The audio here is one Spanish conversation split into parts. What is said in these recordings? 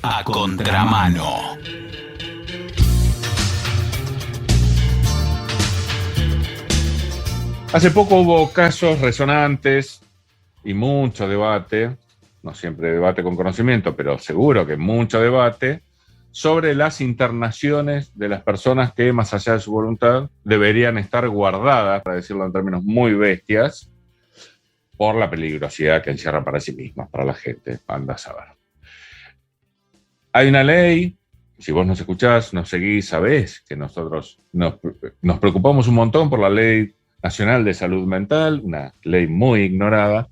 A Contramano. Hace poco hubo casos resonantes y mucho debate, no siempre debate con conocimiento, pero seguro que mucho debate, sobre las internaciones de las personas que, más allá de su voluntad, deberían estar guardadas, para decirlo en términos muy bestias, por la peligrosidad que encierra para sí mismas, para la gente. Anda a saber. Hay una ley, si vos nos escuchás, nos seguís, sabés que nosotros nos preocupamos un montón por la Ley Nacional de Salud Mental, una ley muy ignorada.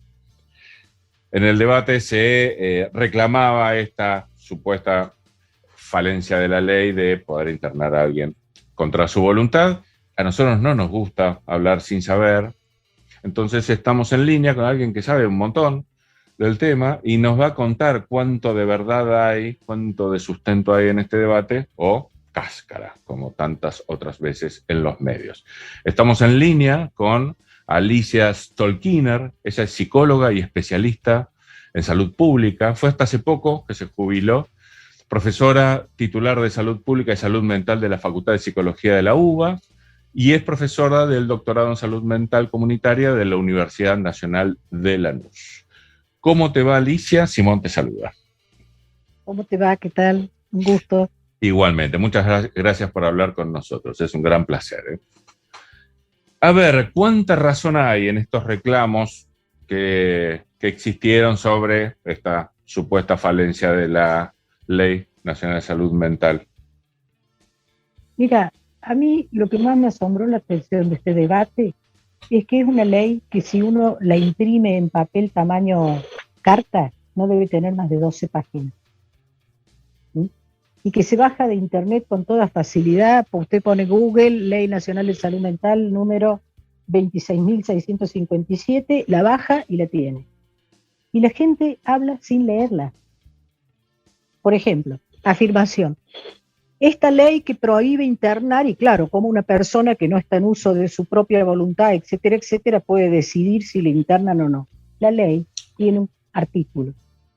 En el debate se reclamaba esta supuesta falencia de la ley de poder internar a alguien contra su voluntad. A nosotros no nos gusta hablar sin saber, entonces estamos en línea con alguien que sabe un montón del tema y nos va a contar cuánto de verdad hay, cuánto de sustento hay en este debate, o cáscara, como tantas otras veces en los medios. Estamos en línea con Alicia Stolkiner. Ella es psicóloga y especialista en salud pública. Fue hasta hace poco que se jubiló, profesora titular de salud pública y salud mental de la Facultad de Psicología de la UBA, y es profesora del doctorado en salud mental comunitaria de la Universidad Nacional de Lanús. ¿Cómo te va, Alicia? Simón te saluda. ¿Cómo te va? ¿Qué tal? Un gusto. Igualmente, muchas gracias por hablar con nosotros, es un gran placer. A ver, ¿cuánta razón hay en estos reclamos que existieron sobre esta supuesta falencia de la Ley Nacional de Salud Mental? Mira, a mí lo que más me asombró la atención de este debate es que es una ley que si uno la imprime en papel tamaño carta, no debe tener más de 12 páginas. ¿Sí? Y que se baja de internet con toda facilidad. Usted pone Google, Ley Nacional de Salud Mental, número 26.657, la baja y la tiene. Y la gente habla sin leerla. Por ejemplo, afirmación. Esta ley que prohíbe internar, y claro, como una persona que no está en uso de su propia voluntad, etcétera, etcétera, puede decidir si le internan o no. La ley tiene un artículo,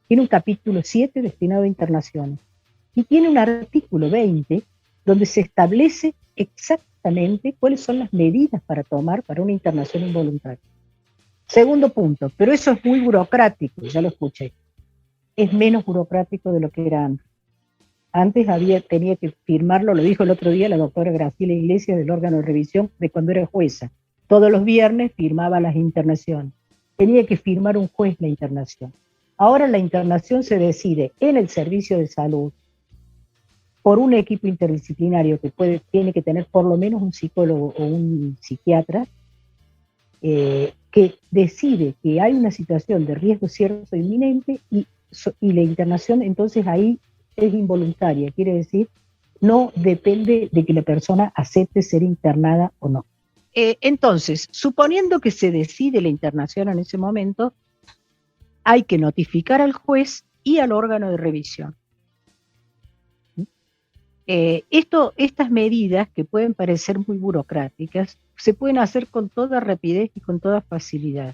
tiene un capítulo 7 destinado a internaciones, y tiene un artículo 20 donde se establece exactamente cuáles son las medidas para tomar para una internación involuntaria. Segundo punto, pero eso es muy burocrático, ya lo escuché. Es menos burocrático de lo que era antes. Antes tenía que firmarlo, lo dijo el otro día la doctora Graciela Iglesias del órgano de revisión de cuando era jueza. Todos los viernes firmaba las internaciones. Tenía que firmar un juez la internación. Ahora la internación se decide en el servicio de salud por un equipo interdisciplinario que tiene que tener por lo menos un psicólogo o un psiquiatra, que decide que hay una situación de riesgo cierto inminente y la internación entonces ahí es involuntaria, quiere decir, no depende de que la persona acepte ser internada o no. Entonces, suponiendo que se decide la internación en ese momento, hay que notificar al juez y al órgano de revisión. Estas medidas, que pueden parecer muy burocráticas, se pueden hacer con toda rapidez y con toda facilidad.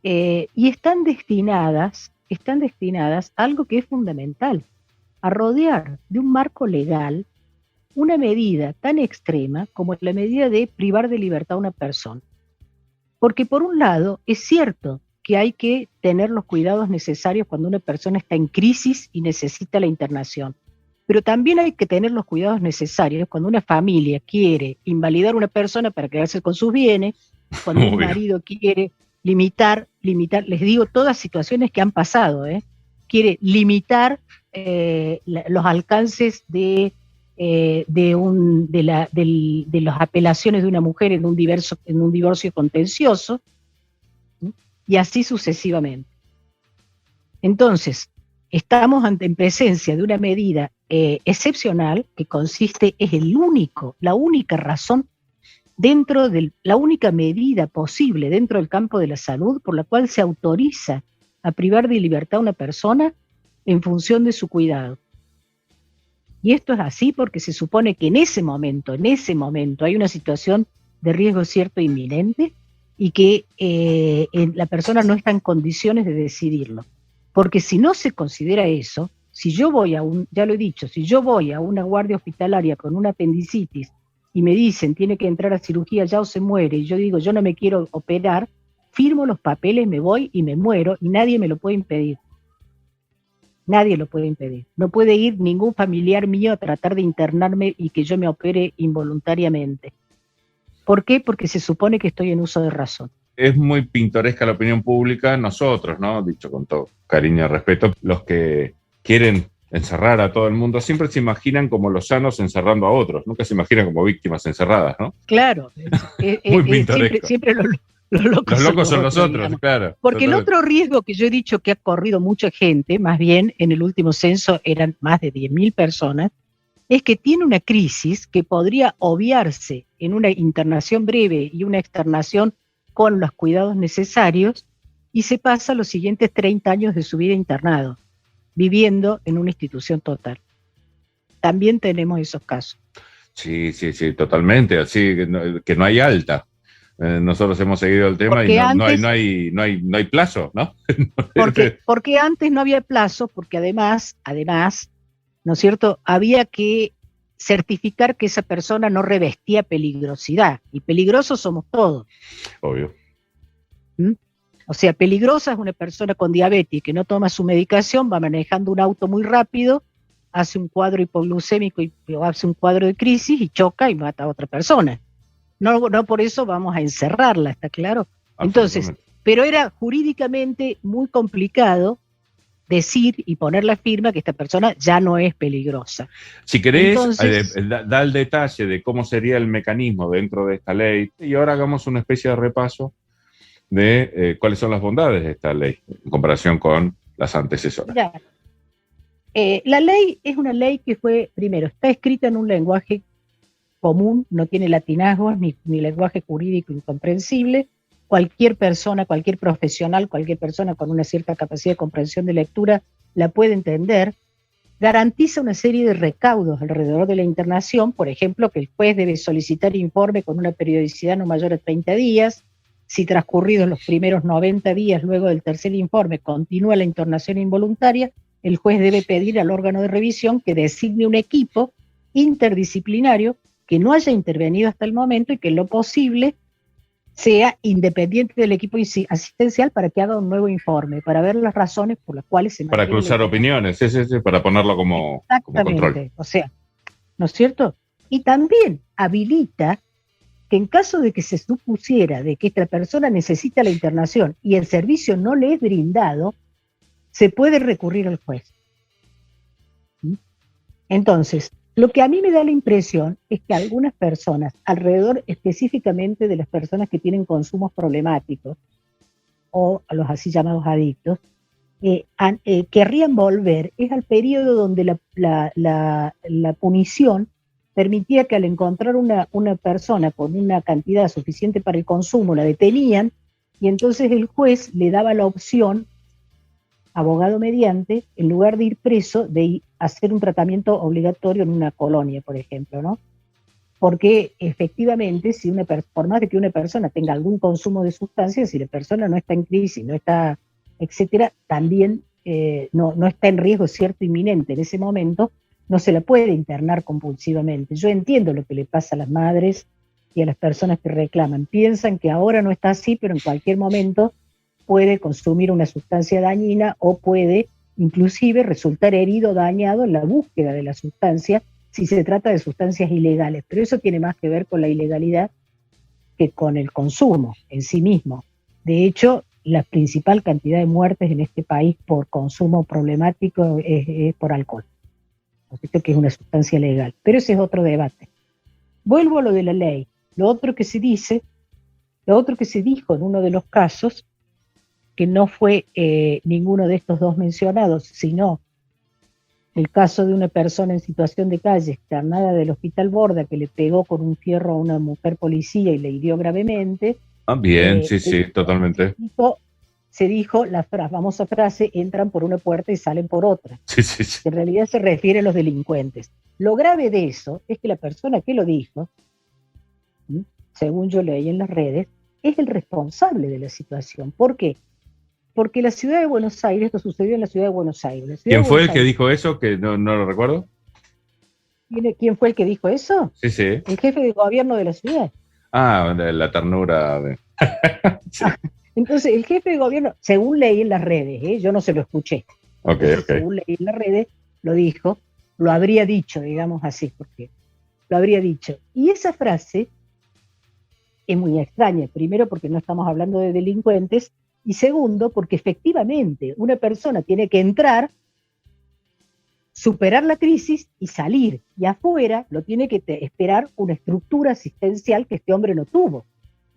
Y están destinadas a algo que es fundamental, a rodear de un marco legal una medida tan extrema como la medida de privar de libertad a una persona. Porque por un lado, es cierto que hay que tener los cuidados necesarios cuando una persona está en crisis y necesita la internación, pero también hay que tener los cuidados necesarios cuando una familia quiere invalidar a una persona para quedarse con sus bienes, cuando un marido quiere limitar, les digo todas situaciones que han pasado, quiere limitar los alcances de las apelaciones de una mujer en un divorcio contencioso, ¿sí? Y así sucesivamente. Entonces, estamos en presencia de una medida excepcional que es la única razón la única medida posible dentro del campo de la salud por la cual se autoriza a privar de libertad a una persona en función de su cuidado. Y esto es así porque se supone que en ese momento hay una situación de riesgo cierto e inminente y que la persona no está en condiciones de decidirlo. Porque si no se considera eso, si yo voy ya lo he dicho, si yo voy a una guardia hospitalaria con una apendicitis y me dicen tiene que entrar a cirugía ya o se muere, y yo digo yo no me quiero operar, firmo los papeles, me voy y me muero y nadie me lo puede impedir. Nadie lo puede impedir. No puede ir ningún familiar mío a tratar de internarme y que yo me opere involuntariamente. ¿Por qué? Porque se supone que estoy en uso de razón. Es muy pintoresca la opinión pública, nosotros, ¿no? Dicho con todo cariño y respeto, los que quieren encerrar a todo el mundo siempre se imaginan como los sanos encerrando a otros, nunca se imaginan como víctimas encerradas, ¿no? Claro, Muy pintoresco. siempre los locos son los otros, digamos. claro. Porque totalmente. el otro riesgo que yo he dicho que ha corrido mucha gente, más bien en el último censo eran más de 10.000 personas, es que tiene una crisis que podría obviarse en una internación breve y una externación con los cuidados necesarios, y se pasa los siguientes 30 años de su vida internado, viviendo en una institución total. También tenemos esos casos. Sí, totalmente, así que no hay alta. Nosotros hemos seguido el tema Porque y antes, no hay plazo, ¿no? porque antes no había plazo, porque además, ¿no es cierto?, había que certificar que esa persona no revestía peligrosidad, y peligrosos somos todos. Obvio. O sea, peligrosa es una persona con diabetes que no toma su medicación, va manejando un auto muy rápido, hace un cuadro hipoglucémico o hace un cuadro de crisis y choca y mata a otra persona. No por eso vamos a encerrarla, ¿está claro? Entonces, pero era jurídicamente muy complicado decir y poner la firma que esta persona ya no es peligrosa. Si querés, Entonces, da el detalle de cómo sería el mecanismo dentro de esta ley y ahora hagamos una especie de repaso de cuáles son las bondades de esta ley en comparación con las antecesoras. ya, la ley es una ley que primero, está escrita en un lenguaje común, no tiene latinazgos ni lenguaje jurídico incomprensible. Cualquier persona, cualquier profesional, cualquier persona con una cierta capacidad de comprensión de lectura la puede entender. Garantiza una serie de recaudos alrededor de la internación, por ejemplo, que el juez debe solicitar informe con una periodicidad no mayor a 30 días. Si transcurridos los primeros 90 días luego del tercer informe continúa la internación involuntaria, el juez debe pedir al órgano de revisión que designe un equipo interdisciplinario que no haya intervenido hasta el momento y que en lo posible sea independiente del equipo asistencial para que haga un nuevo informe, para ver las razones por las cuales se para cruzar opiniones, para ponerlo como control. O sea, ¿no es cierto? Y también habilita que en caso de que se supusiera de que esta persona necesita la internación y el servicio no le es brindado, se puede recurrir al juez. Entonces, lo que a mí me da la impresión es que algunas personas, alrededor específicamente de las personas que tienen consumos problemáticos, o a los así llamados adictos, querrían volver es al periodo donde la punición permitía que al encontrar una persona con una cantidad suficiente para el consumo, la detenían, y entonces el juez le daba la opción, abogado mediante, en lugar de ir preso, de hacer un tratamiento obligatorio en una colonia, por ejemplo, ¿no? Porque efectivamente, por más de que una persona tenga algún consumo de sustancias, si la persona no está en crisis, no está, etcétera, también no está en riesgo cierto inminente en ese momento, no se la puede internar compulsivamente. Yo entiendo lo que le pasa a las madres y a las personas que reclaman. Piensan que ahora no está así, pero en cualquier momento puede consumir una sustancia dañina o puede inclusive resultar herido o dañado en la búsqueda de la sustancia si se trata de sustancias ilegales. Pero eso tiene más que ver con la ilegalidad que con el consumo en sí mismo. De hecho, la principal cantidad de muertes en este país por consumo problemático es por alcohol. Que es una sustancia legal, pero ese es otro debate. Vuelvo a lo de la ley. Lo otro que se dijo en uno de los casos, que no fue ninguno de estos dos mencionados, sino el caso de una persona en situación de calle externada del Hospital Borda que le pegó con un fierro a una mujer policía y le hirió gravemente. Bien, sí, totalmente. Se dijo la famosa frase, entran por una puerta y salen por otra. Sí. Que en realidad se refiere a los delincuentes. Lo grave de eso es que la persona que lo dijo, según yo leí en las redes, es el responsable de la situación. ¿Por qué? porque la ciudad de Buenos Aires, esto sucedió en la ciudad de Buenos Aires. La ciudad ¿Quién de fue el Buenos que Aires, dijo eso? Que no lo recuerdo. ¿quién fue el que dijo eso? Sí, sí. El jefe de gobierno de la ciudad. Ah, la ternura de... Sí. Entonces, el jefe de gobierno, según leí en las redes, yo no se lo escuché, Ok, entonces, ok. según leí en las redes, lo dijo, lo habría dicho, digamos así, porque lo habría dicho. Y esa frase es muy extraña, primero porque no estamos hablando de delincuentes, y segundo porque efectivamente una persona tiene que entrar, superar la crisis y salir, y afuera lo tiene que esperar una estructura asistencial que este hombre no tuvo.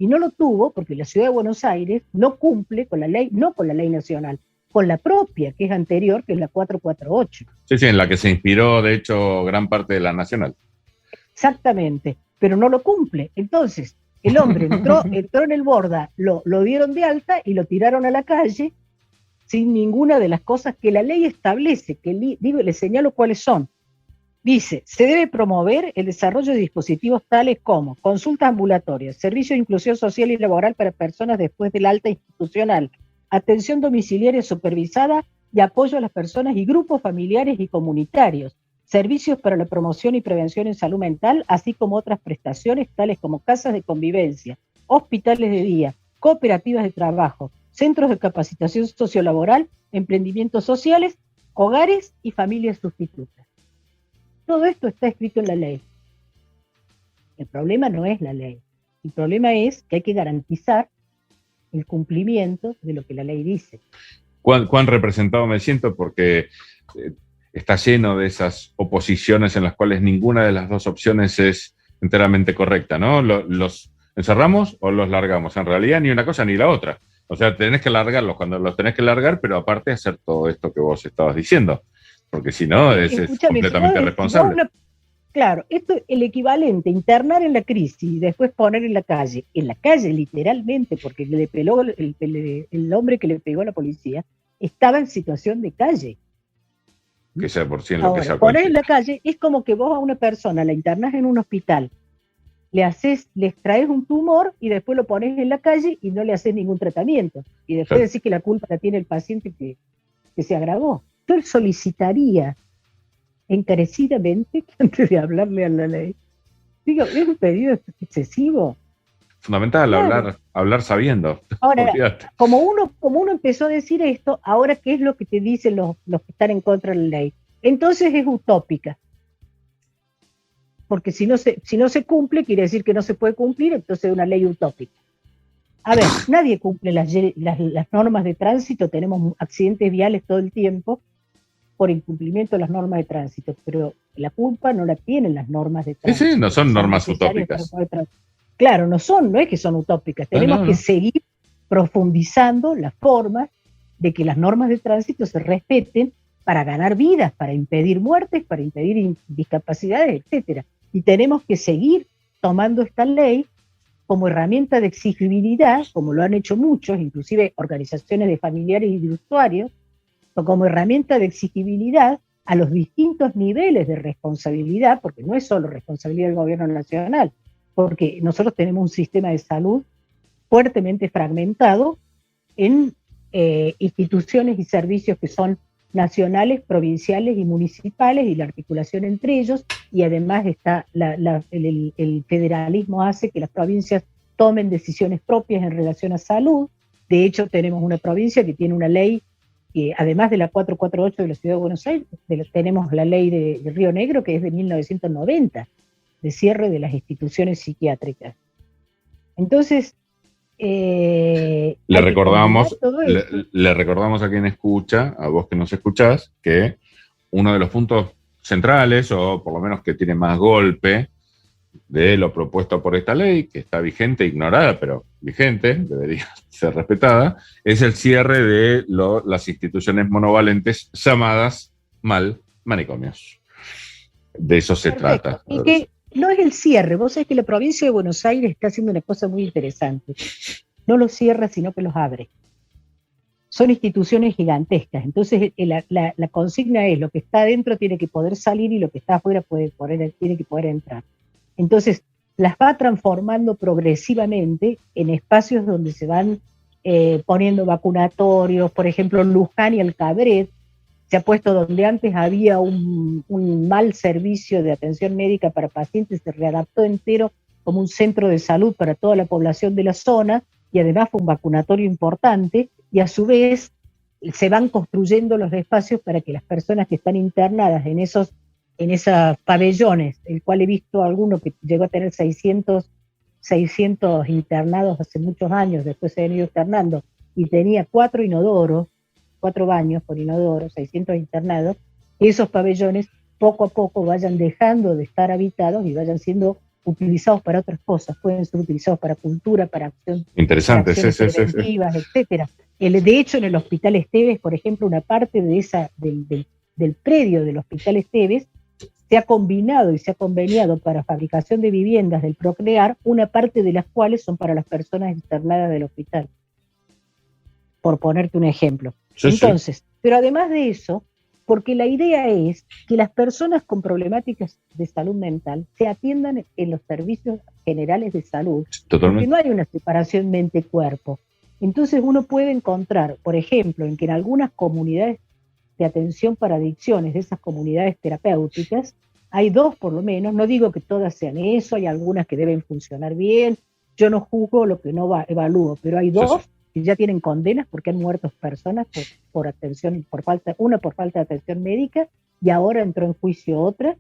Y no lo tuvo porque la ciudad de Buenos Aires no cumple con la ley, no con la ley nacional, con la propia, que es anterior, que es la 448. Sí, sí, en la que se inspiró, de hecho, gran parte de la Nacional. Exactamente, pero no lo cumple. Entonces, el hombre entró en el Borda, lo dieron de alta y lo tiraron a la calle sin ninguna de las cosas que la ley establece, que le señalo cuáles son. Dice, se debe promover el desarrollo de dispositivos tales como consultas ambulatorias, servicio de inclusión social y laboral para personas después del alta institucional, atención domiciliaria supervisada y apoyo a las personas y grupos familiares y comunitarios, servicios para la promoción y prevención en salud mental, así como otras prestaciones tales como casas de convivencia, hospitales de día, cooperativas de trabajo, centros de capacitación sociolaboral, emprendimientos sociales, hogares y familias sustitutas. Todo esto está escrito en la ley. El problema no es la ley. El problema es que hay que garantizar el cumplimiento de lo que la ley dice. ¿Cuán representado me siento? Porque está lleno de esas oposiciones en las cuales ninguna de las dos opciones es enteramente correcta, ¿no? ¿Los encerramos o los largamos? En realidad ni una cosa ni la otra. O sea, tenés que largarlos cuando los tenés que largar, pero aparte hacer todo esto que vos estabas diciendo, porque si no es completamente irresponsable. Claro, esto es el equivalente, internar en la crisis y después poner en la calle literalmente, porque el hombre que le pegó a la policía estaba en situación de calle. Que sea por 100 lo que sea. Poner en la calle es como que vos a una persona la internás en un hospital, le extraes un tumor y después lo pones en la calle y no le haces ningún tratamiento. Y después decís que la culpa la tiene el paciente que se agravó. Yo solicitaría encarecidamente que antes de hablarle a la ley, digo, es un pedido excesivo. Fundamental, claro. hablar sabiendo. Ahora, como uno empezó a decir esto, ahora ¿qué es lo que te dicen los que están en contra de la ley? Entonces es utópica. Porque si no se cumple, quiere decir que no se puede cumplir, entonces es una ley utópica. A ver, nadie cumple las normas de tránsito, tenemos accidentes viales todo el tiempo por incumplimiento de las normas de tránsito, pero la culpa no la tienen las normas de tránsito. Sí, no son normas utópicas. Claro, no es que son utópicas, tenemos que seguir profundizando las formas de que las normas de tránsito se respeten para ganar vidas, para impedir muertes, para impedir discapacidades, etcétera. Y tenemos que seguir tomando esta ley como herramienta de exigibilidad, como lo han hecho muchos, inclusive organizaciones de familiares y de usuarios, o como herramienta de exigibilidad a los distintos niveles de responsabilidad, porque no es solo responsabilidad del gobierno nacional, porque nosotros tenemos un sistema de salud fuertemente fragmentado en instituciones y servicios que son nacionales, provinciales y municipales, y la articulación entre ellos, y además está el federalismo hace que las provincias tomen decisiones propias en relación a salud. De hecho, tenemos una provincia que tiene una ley, que además de la 448 de la Ciudad de Buenos Aires, tenemos la ley de Río Negro, que es de 1990, de cierre de las instituciones psiquiátricas. Entonces, le recordamos a quien escucha, a vos que nos escuchás, que uno de los puntos centrales, o por lo menos que tiene más golpe de lo propuesto por esta ley, que está vigente, ignorada, pero vigente, debería ser respetada, es el cierre de las instituciones monovalentes llamadas mal manicomios. De eso se trata. Y que no es el cierre, vos sabés que la provincia de Buenos Aires está haciendo una cosa muy interesante. No los cierra, sino que los abre. Son instituciones gigantescas, entonces la consigna es: lo que está adentro tiene que poder salir y lo que está afuera tiene que poder entrar. Entonces las va transformando progresivamente en espacios donde se van poniendo vacunatorios, por ejemplo, Luján y el Cabret, se ha puesto donde antes había un mal servicio de atención médica para pacientes, se readaptó entero como un centro de salud para toda la población de la zona, y además fue un vacunatorio importante, y a su vez se van construyendo los espacios para que las personas que están internadas en esos pabellones, el cual he visto alguno que llegó a tener 600 internados hace muchos años, después se han ido internando, y tenía 4 baños por inodoro, 600 internados, y esos pabellones poco a poco vayan dejando de estar habitados y vayan siendo utilizados para otras cosas, pueden ser utilizados para cultura, para acción, Interesante, para acciones preventivas, etcétera. De hecho, en el Hospital Esteves, por ejemplo, una parte del predio del Hospital Esteves se ha combinado y se ha conveniado para fabricación de viviendas del Procrear, una parte de las cuales son para las personas internadas del hospital, por ponerte un ejemplo. Sí, entonces, pero además de eso, porque la idea es que las personas con problemáticas de salud mental se atiendan en los servicios generales de salud, totalmente. porque no hay una separación mente-cuerpo. Entonces uno puede encontrar, por ejemplo, en que en algunas comunidades de atención para adicciones, de esas comunidades terapéuticas, hay 2 por lo menos, no digo que todas sean eso, hay algunas que deben funcionar bien, yo no juzgo lo que no evalúo, pero hay 2 que ya tienen condenas porque han muerto personas por atención, una por falta de atención médica, y ahora entró en juicio otra,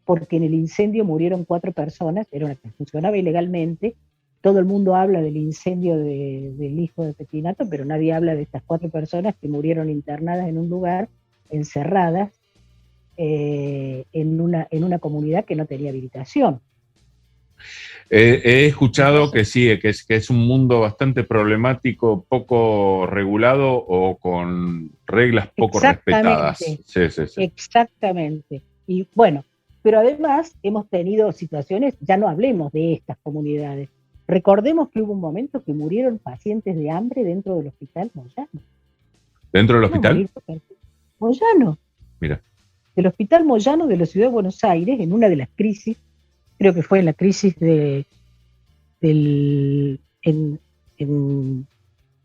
porque en el incendio murieron 4 personas, era una que funcionaba ilegalmente. Todo el mundo habla del incendio del hijo de Petinato, pero nadie habla de estas 4 personas que murieron internadas en un lugar, encerradas, en una comunidad que no tenía habilitación. He escuchado que sí, que es un mundo bastante problemático, poco regulado o con reglas poco respetadas. Sí. Exactamente. Y bueno, pero además hemos tenido situaciones, ya no hablemos de estas comunidades. Recordemos que hubo un momento que murieron pacientes de hambre dentro del hospital Moyano. ¿Dentro del hospital? Moyano. Mira. Del hospital Moyano de la ciudad de Buenos Aires, en una de las crisis, creo que fue en la crisis en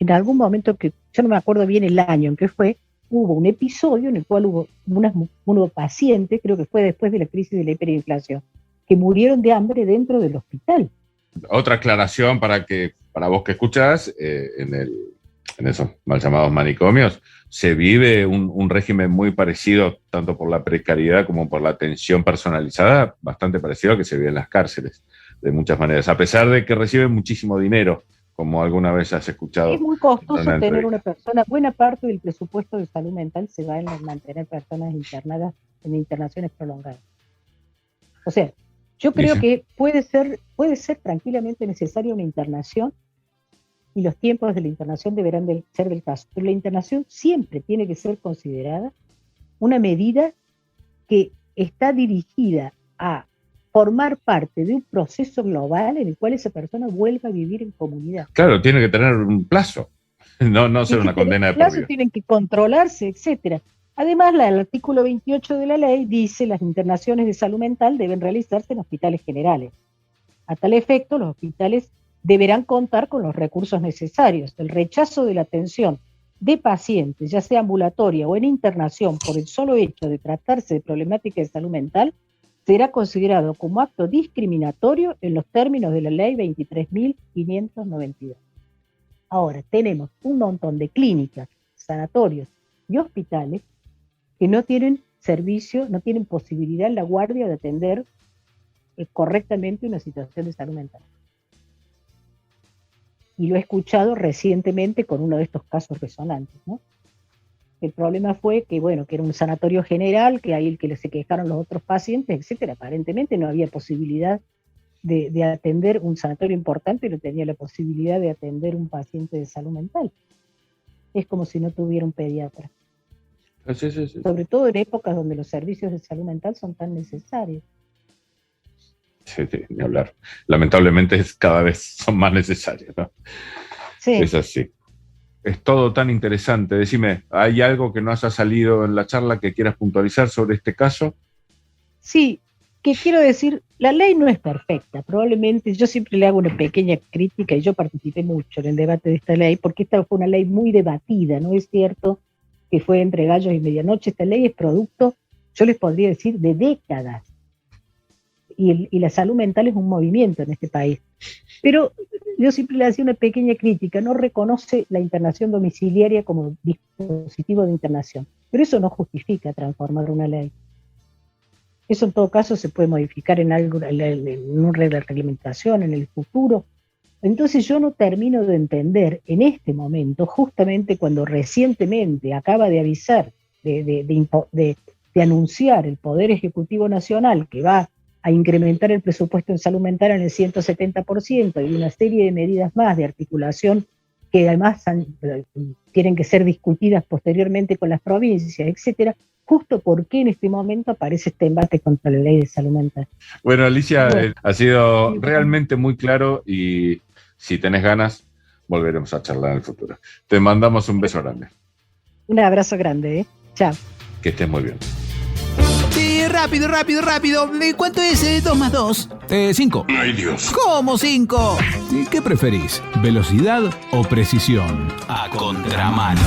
algún momento que yo no me acuerdo bien el año en que fue, hubo un episodio en el cual hubo unos pacientes, creo que fue después de la crisis de la hiperinflación, que murieron de hambre dentro del hospital. Otra aclaración para vos que escuchás, en esos mal llamados manicomios, se vive un régimen muy parecido, tanto por la precariedad como por la atención personalizada, bastante parecido al que se vive en las cárceles, de muchas maneras, a pesar de que reciben muchísimo dinero, como alguna vez has escuchado. Es muy costoso tener una persona, buena parte del presupuesto de salud mental se va en mantener personas internadas en internaciones prolongadas. O sea, yo creo que puede ser tranquilamente necesaria una internación, y los tiempos de la internación deberán ser del caso. Pero la internación siempre tiene que ser considerada una medida que está dirigida a formar parte de un proceso global en el cual esa persona vuelva a vivir en comunidad. Claro, tiene que tener un plazo, no ser una condena de por vida. Tienen que controlarse, etcétera. Además, el artículo 28 de la ley dice que las internaciones de salud mental deben realizarse en hospitales generales. A tal efecto, los hospitales deberán contar con los recursos necesarios. El rechazo de la atención de pacientes, ya sea ambulatoria o en internación, por el solo hecho de tratarse de problemática de salud mental, será considerado como acto discriminatorio en los términos de la ley 23.592. Ahora, tenemos un montón de clínicas, sanatorios y hospitales que no tienen servicio, no tienen posibilidad en la guardia de atender correctamente una situación de salud mental. Y lo he escuchado recientemente con uno de estos casos resonantes, ¿no? El problema fue que, bueno, que era un sanatorio general, que ahí el que se quejaron los otros pacientes, etcétera. Aparentemente no había posibilidad de atender un sanatorio importante, no tenía la posibilidad de atender un paciente de salud mental. Es como si no tuviera un pediatra. Sí. Sobre todo en épocas donde los servicios de salud mental son tan necesarios. Sí, ni hablar. Lamentablemente cada vez son más necesarios, ¿no? Sí. Es así. Es todo tan interesante. Decime, ¿hay algo que no haya salido en la charla que quieras puntualizar sobre este caso? Sí, que quiero decir, la ley no es perfecta, probablemente yo siempre le hago una pequeña crítica y yo participé mucho en el debate de esta ley porque esta fue una ley muy debatida, no es cierto que fue entre gallos y medianoche, esta ley es producto, yo les podría decir, de décadas y la salud mental es un movimiento en este país, pero yo siempre le hacía una pequeña crítica, no reconoce la internación domiciliaria como dispositivo de internación, pero eso no justifica transformar una ley. Eso en todo caso se puede modificar en algo, en una reglamentación en el futuro. Entonces yo no termino de entender en este momento, justamente cuando recientemente acaba de avisar, de anunciar el Poder Ejecutivo Nacional que va a incrementar el presupuesto en salud mental en el 170% y una serie de medidas más de articulación que además tienen que ser discutidas posteriormente con las provincias, etcétera. Justo por qué en este momento aparece este embate contra la ley de salud mental. Bueno, Alicia, ha sido realmente muy claro y si tenés ganas, volveremos a charlar en el futuro. Te mandamos un beso grande. Un abrazo grande, ¿eh? Chao. Que estés muy bien. Sí, rápido. ¿Cuánto es 2 más 2? 5. Ay, Dios. ¿Cómo 5? ¿Qué preferís? ¿Velocidad o precisión? A contramano.